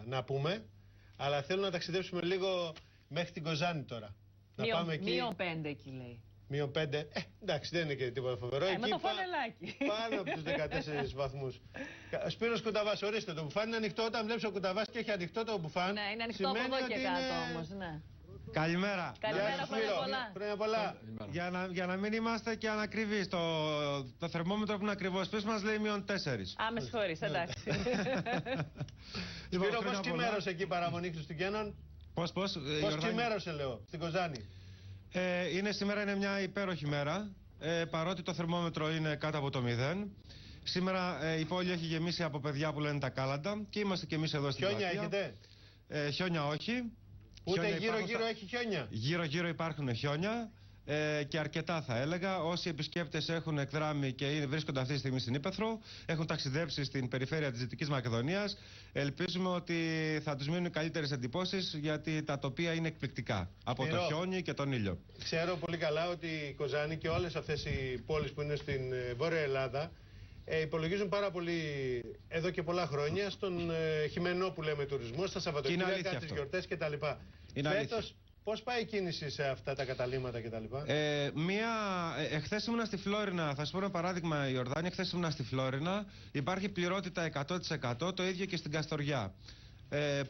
να πούμε, αλλά θέλω να ταξιδέψουμε λίγο μέχρι την Κοζάνη τώρα. Να πάμε εκεί. Μείον 5 εκεί λέει. Μείον 5. Εντάξει, δεν είναι και τίποτα φοβερό. Με το φανελάκι. Πάνω από τους 14 βαθμούς. Σπύρος Κουταβάς, ορίστε, το μπουφάν είναι ανοιχτό. Όταν βλέπεις ο Κουταβάς και έχει ανοιχτό το μπουφάν. Ναι, είναι ανοιχτό από εδώ και κάτω όμως. Ναι. Καλημέρα. Καλημέρα, χρόνια πολλά. Για να μην είμαστε και ανακριβείς, το θερμόμετρο που είναι ακριβώς πίσω μας λέει -4. Με συγχωρείς, εντάξει. Σπύρο, πώς ξημέρωσε εκεί η παραμονή Χριστουγέννων? Πώς ξημέρωσε, λέω, στην Κοζάνη? Σήμερα είναι μια υπέροχη μέρα, παρότι το θερμόμετρο είναι κάτω από το 0. Σήμερα η πόλη έχει γεμίσει από παιδιά που λένε τα κάλαντα και είμαστε και εμείς εδώ στην πλατεία. Χιόνια έχετε? Χιόνια όχι. Ούτε γύρω-γύρω έχει χιόνια? Γύρω-γύρω υπάρχουν χιόνια και αρκετά θα έλεγα. Όσοι επισκέπτες έχουν εκδράμει και βρίσκονται αυτή τη στιγμή στην Ύπαιθρο, έχουν ταξιδέψει στην περιφέρεια της Δυτικής Μακεδονίας, ελπίζουμε ότι θα τους μείνουν καλύτερες εντυπώσεις, γιατί τα τοπία είναι εκπληκτικά από το χιόνι και τον ήλιο. Ξέρω πολύ καλά ότι η Κοζάνη και όλες αυτές οι πόλεις που είναι στην Βόρεια Ελλάδα υπολογίζουν πάρα πολύ εδώ και πολλά χρόνια στον χειμερινό που λέμε τουρισμό, στα Σαββατοκύριακα, τις γιορτές κτλ. Φέτος, πώς πάει η κίνηση σε αυτά τα καταλύματα κτλ? Εχθές ήμουνα στη Φλόρινα, θα σου πω ένα παράδειγμα, Ιορδάνη. Εχθές ήμουνα στη Φλόρινα, υπάρχει πληρότητα 100%, το ίδιο και στην Καστοριά.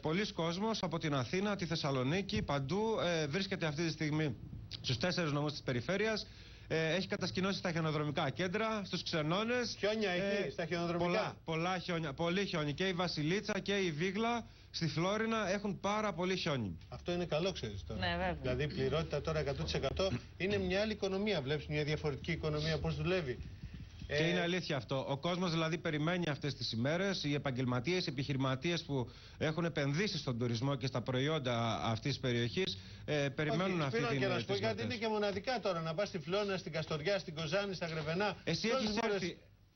Πολλοί κόσμος από την Αθήνα, τη Θεσσαλονίκη, παντού βρίσκεται αυτή τη στιγμή στους 4 νομούς της περιφέρειας. Έχει κατασκηνώσει στα χιονοδρομικά κέντρα, στους ξενώνες. Χιόνια εκεί, στα χιονοδρομικά. Πολλά χιόνια, πολύ χιόνι. Και η Βασιλίτσα και η Βίγλα στη Φλόρινα έχουν πάρα πολύ χιόνι. Αυτό είναι καλό, ξέρεις τώρα. Ναι, βέβαια. Δηλαδή η πληρότητα τώρα 100% είναι μια άλλη οικονομία. Βλέπεις μια διαφορετική οικονομία πώς δουλεύει. Και είναι αλήθεια αυτό. Ο κόσμος δηλαδή περιμένει αυτές τις ημέρες. Οι επαγγελματίες, οι επιχειρηματίες που έχουν επενδύσει στον τουρισμό και στα προϊόντα αυτής της περιοχής περιμένουν αυτή την και να σου πω, γιατί είναι και μοναδικά τώρα να πας στη Φλόρινα, στην Καστοριά, στην Κοζάνη, στα Γρεβενά. Εσύ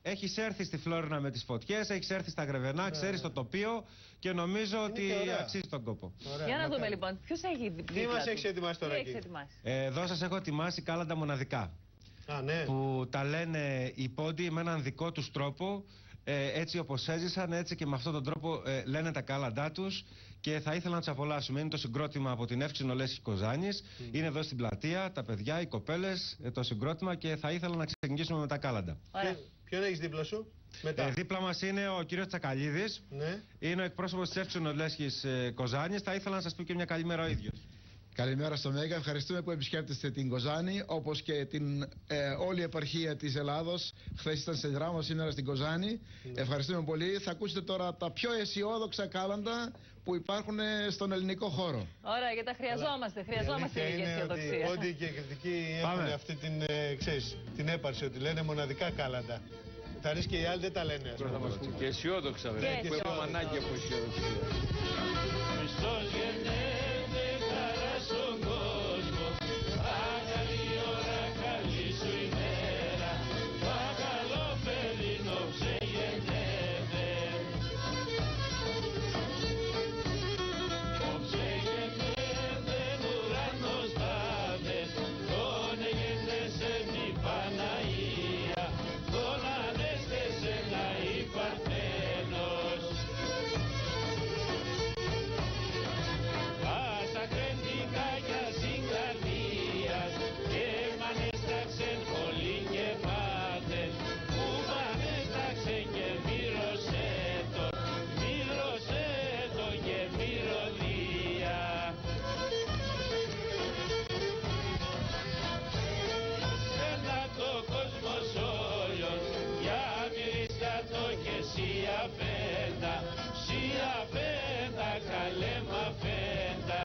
έχεις έρθει στη Φλόρινα με τις φωτιές, έχεις έρθει στα Γρεβενά, ξέρεις το τοπίο και νομίζω ότι αξίζει τον κόπο. Για να δούμε λοιπόν, ποιος έχει δίπλα? Τι μας έχεις ετοιμάσει τώρα εκεί? Εδώ σας έχω ετοιμάσει κάλαντα μοναδικά. Ναι. Που τα λένε οι πόντιοι με έναν δικό τους τρόπο, έτσι όπως έζησαν, έτσι και με αυτόν τον τρόπο λένε τα κάλαντά τους και θα ήθελα να τους απολαύσουμε. Είναι το συγκρότημα από την Εύξηνο Λέσχη Κοζάνης, είναι εδώ στην πλατεία, τα παιδιά, οι κοπέλες, το συγκρότημα, και θα ήθελα να ξεκινήσουμε με τα κάλαντα. Ποιον έχεις δίπλα σου? Δίπλα μας είναι ο κύριος Τσακαλίδης, είναι ο εκπρόσωπος της Εύξηνο Λέσχης Κοζάνης. Θα ήθελα να σας πω και μια καλημέρα ο ίδιος. Καλημέρα στο Μέγα, ευχαριστούμε που επισκέπτεστε την Κοζάνη, όπως και την όλη επαρχία της Ελλάδος. Χθες ήταν σε δράμο, σήμερα στην Κοζάνη. Ευχαριστούμε πολύ. Θα ακούσετε τώρα τα πιο αισιόδοξα κάλαντα που υπάρχουν στον ελληνικό χώρο. Ωραία, γιατί τα χρειαζόμαστε. Χρειαζόμαστε λίγη αισιοδοξία. Ό,τι και κριτικοί έχουν αυτή την έπαρση ότι λένε μοναδικά κάλαντα. Θα ρίξει και οι άλλοι δεν τα λένε. Θα μας πούν και αισιόδοξα, βέβαια. Που έχουμε ανάγκη από αισιοδοξία. Στον κόσμο, καλή ώρα, καλή σου ημέρα, παρακαλώ παιδίνο ξεγεννιέται. Ο ξεγεννιέται ουρανός πάμε, τον εγεννέσαι μη Παναγία, τον ανέστησε να η Παρθένος. Σιαφέντα, καλέ μαφέντα.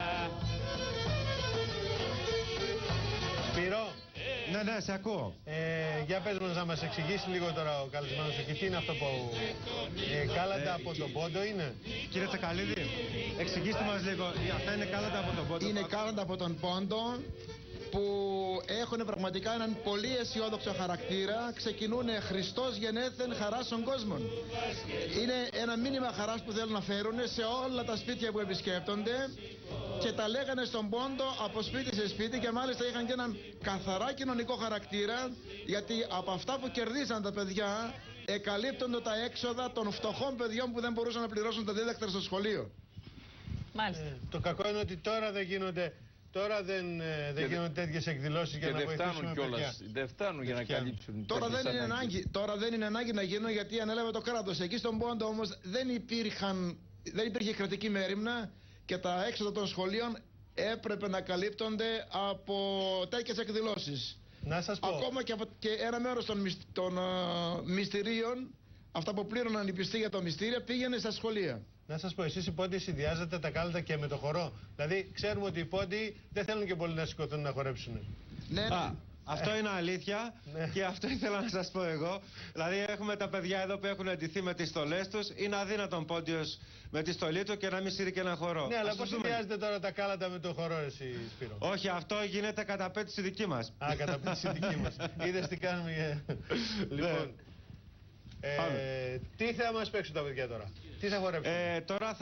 Σπύρο. Ναι, σε ακούω. Για πες μας να μας εξηγήσει λίγο τώρα ο καλεσμένος εκεί. Τι είναι αυτό που κάλαντα από τον πόντο είναι? Κύριε Τσακαλίδη, εξηγήστε μας λίγο. Αυτά είναι κάλαντα από τον πόντο? Είναι κάλαντα από τον πόντο που έχουν πραγματικά έναν πολύ αισιόδοξο χαρακτήρα. Ξεκινούν Χριστός γενέθεν χαρά στον κόσμο. Είναι ένα μήνυμα χαράς που θέλουν να φέρουν σε όλα τα σπίτια που επισκέπτονται και τα λέγανε στον πόντο από σπίτι σε σπίτι, και μάλιστα είχαν και έναν καθαρά κοινωνικό χαρακτήρα, γιατί από αυτά που κερδίσαν τα παιδιά εκαλύπτονται τα έξοδα των φτωχών παιδιών που δεν μπορούσαν να πληρώσουν τα δίδακτρα στο σχολείο. Μάλιστα. Το κακό είναι ότι τώρα δεν γίνονται. Τώρα δεν γίνονται τέτοιες εκδηλώσεις για να βοηθήσουμε παιδιά. Δεν φτάνουν για να καλύψουν. Τώρα δεν είναι ανάγκη να γίνουν, γιατί ανέλαβε το κράτος. Εκεί στον Πόντο όμως δεν υπήρχε κρατική μέριμνα και τα έξοδα των σχολείων έπρεπε να καλύπτονται από τέτοιες εκδηλώσεις. Να σας πω. Ακόμα και ένα μέρος των μυστηρίων, αυτά που πλήρωναν οι πιστοί για το μυστήρια, πήγαινε στα σχολεία. Να σας πω, εσείς οι Πόντιοι συνδυάζετε τα κάλατα και με το χορό. Δηλαδή, ξέρουμε ότι οι Πόντιοι δεν θέλουν και πολύ να σηκωθούν να χορέψουν. Ναι. Αυτό είναι αλήθεια και αυτό ήθελα να σας πω εγώ. Δηλαδή, έχουμε τα παιδιά εδώ που έχουν εντυθεί με τις στολές τους. Είναι αδύνατον Πόντιος με τη στολή του και να μην σύρει και ένα χορό. Ναι, αλλά πώς συνδυάζετε τώρα τα κάλατα με το χορό, εσύ, Σπύρο? Όχι, αυτό γίνεται κατά πέτηση δική μας. Α, κατά πέτηση δική μας. Είδες τι κάνουμε. Λοιπόν. Τι θα μας παίξουν τα παιδιά τώρα? Τι θα χορέψουν? Τώρα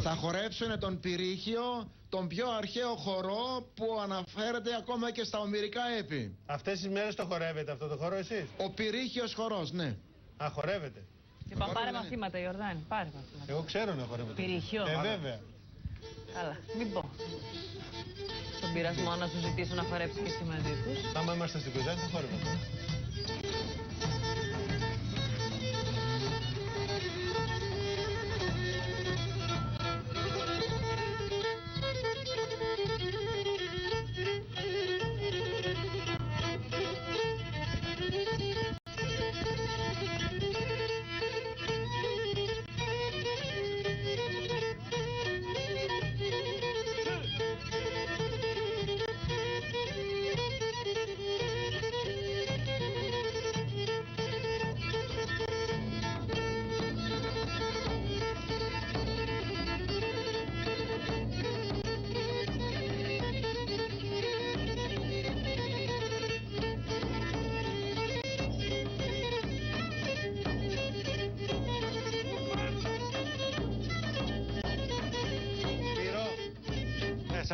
θα χορέψουν τον πυρίχιο, τον πιο αρχαίο χορό που αναφέρεται ακόμα και στα ομηρικά έπι. Αυτές τις μέρες το χορεύετε αυτό το χορό εσείς? Ο πυρίχιος χορός, ναι. Α, χορεύετε. Και πάρε μαθήματα, Ιορδάνη. Πάρε μαθήματα. Εγώ ξέρω να χορεύετε. Πυρίχιο. Βέβαια. Καλά, μην πω. Στον πειρασμό να σου ζητήσουν να χορέψει και εσύ μαζί τους. Άμα είμαστε στην Κοζάνη θα χορεύετε.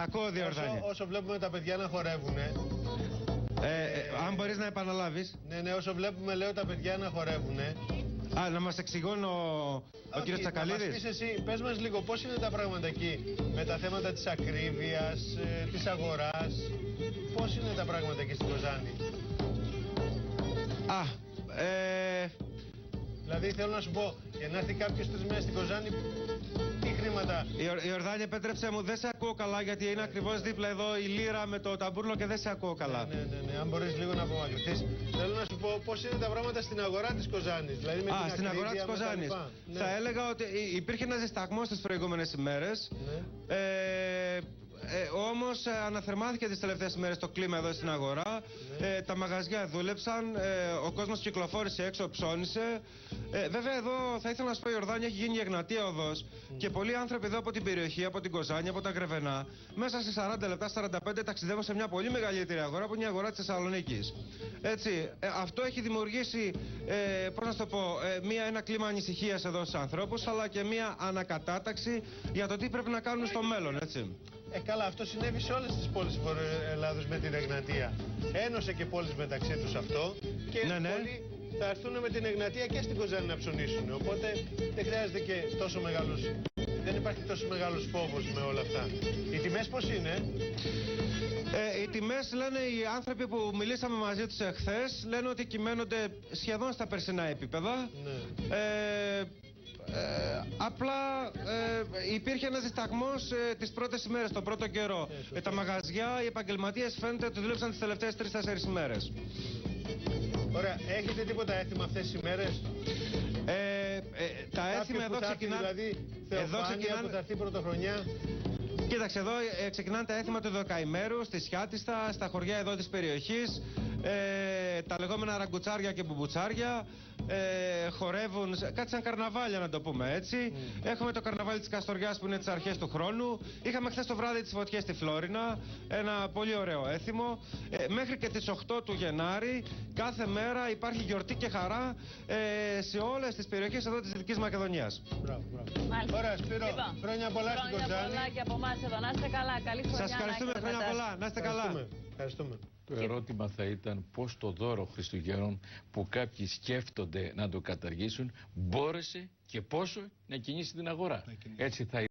Ακούω, Διορδάνη. Όσο βλέπουμε τα παιδιά να χορεύουνε. Αν μπορείς να επαναλάβεις. Ναι, όσο βλέπουμε, λέω, τα παιδιά να χορεύουνε. Α, να μας εξηγούν ο κύριος Τσακαλίδης. Να μας πεις εσύ, πες μας λίγο πώς είναι τα πράγματα εκεί με τα θέματα της ακρίβειας, της αγοράς. Πώς είναι τα πράγματα εκεί στην Κοζάνη? Δηλαδή θέλω να σου πω, για να έρθει κάποιος 3 μέρες στην Κοζάνη, τι χρήματα? Ιορδάνη, επέτρεψε μου, δεν σε ακούω καλά, γιατί είναι ακριβώς δίπλα εδώ η λύρα με το ταμπούρλο και δεν σε ακούω καλά. Ναι, αν μπορείς λίγο να απομακρυνθείς. Θέλω να σου πω πώς είναι τα πράγματα στην αγορά της Κοζάνης. Δηλαδή με την στην αγορά της Κοζάνης. Ναι. Θα έλεγα ότι υπήρχε ένας δισταγμός τις προηγούμενες ημέρες. Ναι. Όμως αναθερμάθηκε τις τελευταίες ημέρες το κλίμα εδώ στην αγορά. Ναι. Τα μαγαζιά δούλεψαν, ο κόσμος κυκλοφόρησε έξω, ψώνισε. Βέβαια εδώ θα ήθελα να σου πω, η Ιορδάνη, έχει γίνει η Εγνατία οδός και πολλοί άνθρωποι εδώ από την περιοχή, από την Κοζάνη, από τα Γρεβενά, μέσα σε 40 λεπτά, 45 ταξιδεύουν σε μια πολύ μεγαλύτερη αγορά που είναι η αγορά της Θεσσαλονίκης. Έτσι, αυτό έχει δημιουργήσει, πώς να το πω, ένα κλίμα ανησυχίας εδώ στους ανθρώπους, αλλά και μια ανακατάταξη για το τι πρέπει να κάνουν στο μέλλον, έτσι. Καλά, αυτό συνέβη σε όλες τις πόλεις της Ελλάδος με την Εγνατία. Ένωσε και πόλεις μεταξύ τους αυτό και πολλοί θα έρθουν με την Εγνατία και στην Κοζάνη να ψωνίσουν. Οπότε δεν χρειάζεται και τόσο μεγάλος, δεν υπάρχει τόσο μεγάλος φόβος με όλα αυτά. Οι τιμές πώς είναι? Οι τιμές, λένε οι άνθρωποι που μιλήσαμε μαζί τους εχθές, λένε ότι κυμαίνονται σχεδόν στα περσινά επίπεδα. Ναι. Απλά υπήρχε ένας δισταγμός τις πρώτες ημέρες, τον πρώτο καιρό. Τα μαγαζιά, οι επαγγελματίες φαίνεται ότι δούλεψαν τις τελευταίες 3-4 ημέρες. Ωραία. Έχετε τίποτα έθιμα αυτές τις ημέρες? Τα έθιμα εδώ ξεκινάνε. Δηλαδή, Θεοφάνεια που θα έρθει πρωτοχρονιά. Κοίταξε, εδώ ξεκινάνε τα έθιμα του δεκαημέρου, στη Σιάτιστα, στα χωριά εδώ της περιοχής. Τα λεγόμενα ραγκουτσάρια και μπουμπουτσάρια. Χορεύουν, κάτι σαν καρναβάλια να το πούμε έτσι. Έχουμε το καρναβάλι της Καστοριάς που είναι τις αρχές του χρόνου. Είχαμε χθες το βράδυ τις φωτιές στη Φλόρινα, ένα πολύ ωραίο έθιμο. Μέχρι και τις 8 του Γενάρη κάθε μέρα υπάρχει γιορτή και χαρά σε όλες τις περιοχές εδώ της Δυτικής Μακεδονίας. Μπράβο. Ωραία, Σπύρο, χρόνια πολλά στην Κοζάνη. Χρόνια πολλά και από εμάς εδώ, να είστε καλά, καλή χρονιά. Σας ευχαριστούμε, χρόνια πολλά, να είστε καλά. Ευχαριστούμε. Το ερώτημα θα ήταν πώς το δώρο Χριστουγέννων που κάποιοι σκέφτονται να το καταργήσουν μπόρεσε και πόσο να κινήσει την αγορά. Έτσι θα